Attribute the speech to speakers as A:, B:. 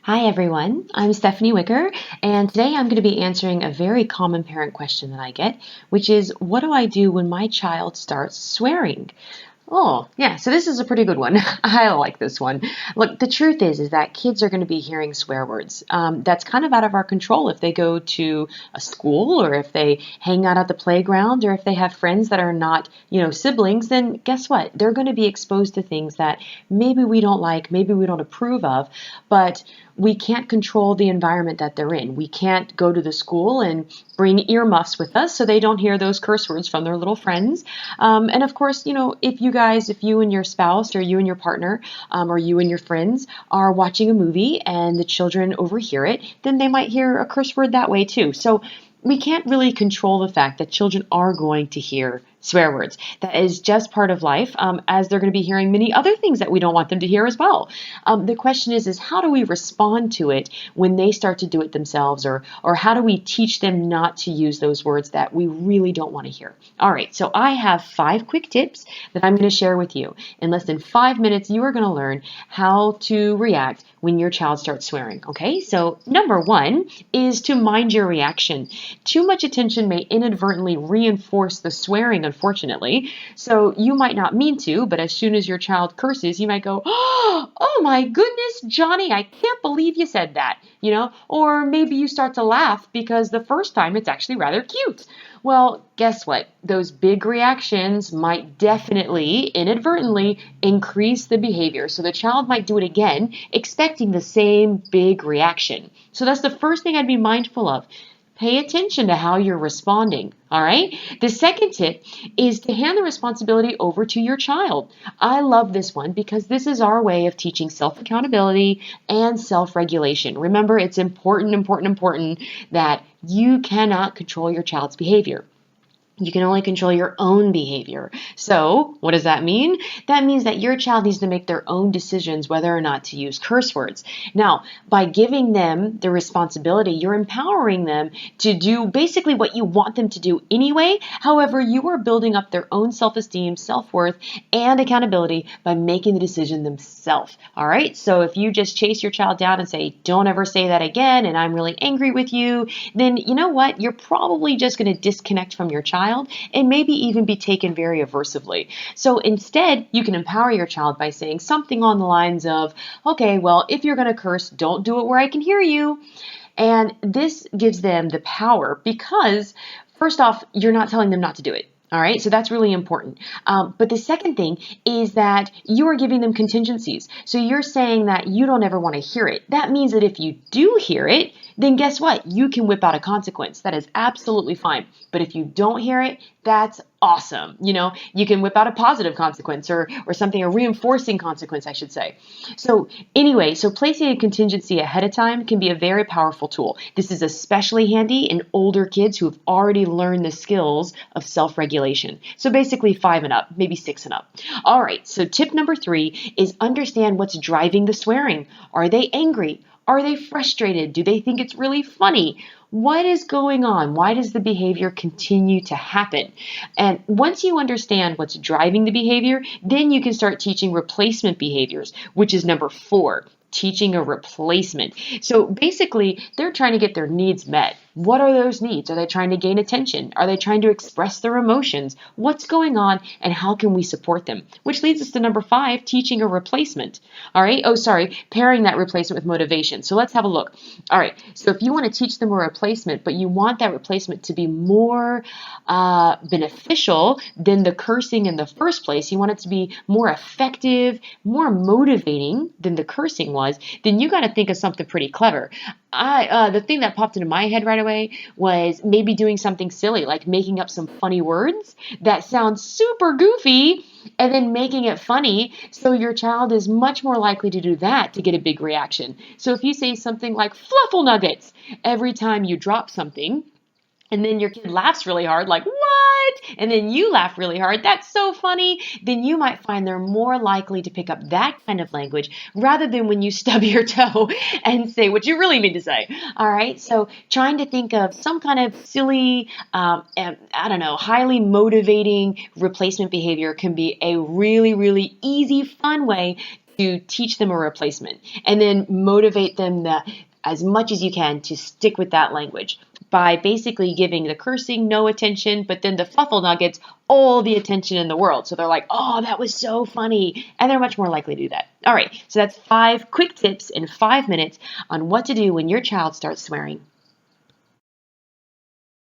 A: Hi everyone, I'm Stephanie Wicker, and today I'm going to be answering a very common parent question that I get, which is, what do I do when my child starts swearing? Oh, yeah, so this is a pretty good one. I like this one. Look, the truth is that kids are going to be hearing swear words. That's kind of out of our control if they go to a school or if they hang out at the playground or if they have friends that are not, siblings, then guess what? They're going to be exposed to things that maybe we don't like, maybe we don't approve of, but we can't control the environment that they're in. We can't go to the school and bring earmuffs with us so they don't hear those curse words from their little friends. And of course, if you and your spouse or you and your partner or you and your friends are watching a movie and the children overhear it, then they might hear a curse word that way too. So we can't really control the fact that children are going to hear swear words. That is just part of life, as they're going to be hearing many other things that we don't want them to hear as well. The question is how do we respond to it when they start to do it themselves, or how do we teach them not to use those words that we really don't want to hear? All right, so I have 5 quick tips that I'm going to share with you. In less than 5 minutes, you are going to learn how to react when your child starts swearing. Okay, so number 1 is to mind your reaction. Too much attention may inadvertently reinforce the swearing, unfortunately. So you might not mean to, but as soon as your child curses, you might go, "Oh my goodness, Johnny, I can't believe you said that." Or maybe you start to laugh because the first time it's actually rather cute. Well, guess what? Those big reactions might definitely, inadvertently, increase the behavior. So the child might do it again, expecting the same big reaction. So that's the first thing I'd be mindful of. Pay attention to how you're responding, all right? The second tip is to hand the responsibility over to your child. I love this one because this is our way of teaching self-accountability and self-regulation. Remember, it's important that you cannot control your child's behavior. You can only control your own behavior. So what does that mean? That means that your child needs to make their own decisions whether or not to use curse words. Now, by giving them the responsibility, you're empowering them to do basically what you want them to do anyway. However, you are building up their own self-esteem, self-worth, and accountability by making the decision themselves. All right? So if you just chase your child down and say, "Don't ever say that again, and I'm really angry with you," then you know what? You're probably just going to disconnect from your child and maybe even be taken very aversively. So instead, you can empower your child by saying something on the lines of, "Okay, well, if you're going to curse, don't do it where I can hear you." And this gives them the power because, first off, you're not telling them not to do it. All right, so that's really important. But the second thing is that you are giving them contingencies. So you're saying that you don't ever want to hear it. That means that if you do hear it, then guess what? You can whip out a consequence. That is absolutely fine. But if you don't hear it, that's awesome. You can whip out a positive consequence or something, a reinforcing consequence, I should say. So anyway, placing a contingency ahead of time can be a very powerful tool. This is especially handy in older kids who have already learned the skills of self-regulation. So basically 5 and up, maybe 6 and up. All right, so tip number 3 is understand what's driving the swearing. Are they angry? Are they frustrated? Do they think it's really funny? What is going on? Why does the behavior continue to happen? And once you understand what's driving the behavior, then you can start teaching replacement behaviors, which is number 4. Teaching a replacement. So basically, they're trying to get their needs met. What are those needs? Are they trying to gain attention? Are they trying to express their emotions? What's going on and how can we support them? Which leads us to number 5, teaching a replacement. All right. Pairing that replacement with motivation. So let's have a look. All right. So if you want to teach them a replacement, but you want that replacement to be more beneficial than the cursing in the first place, you want it to be more effective, more motivating than the cursing was, then you got to think of something pretty clever. The thing that popped into my head right away was maybe doing something silly, like making up some funny words that sound super goofy and then making it funny. So your child is much more likely to do that to get a big reaction. So if you say something like "fluffle nuggets" every time you drop something, and then your kid laughs really hard, like, "What?" And then you laugh really hard, "That's so funny," then you might find they're more likely to pick up that kind of language rather than when you stub your toe and say what you really mean to say. All right. So trying to think of some kind of silly, highly motivating replacement behavior can be a really, really easy, fun way to teach them a replacement and then motivate them as much as you can to stick with that language by basically giving the cursing no attention, but then the fuffle nuggets all the attention in the world. So they're like, oh, that was so funny. And they're much more likely to do that. All right, so that's 5 quick tips in 5 minutes on what to do when your child starts swearing.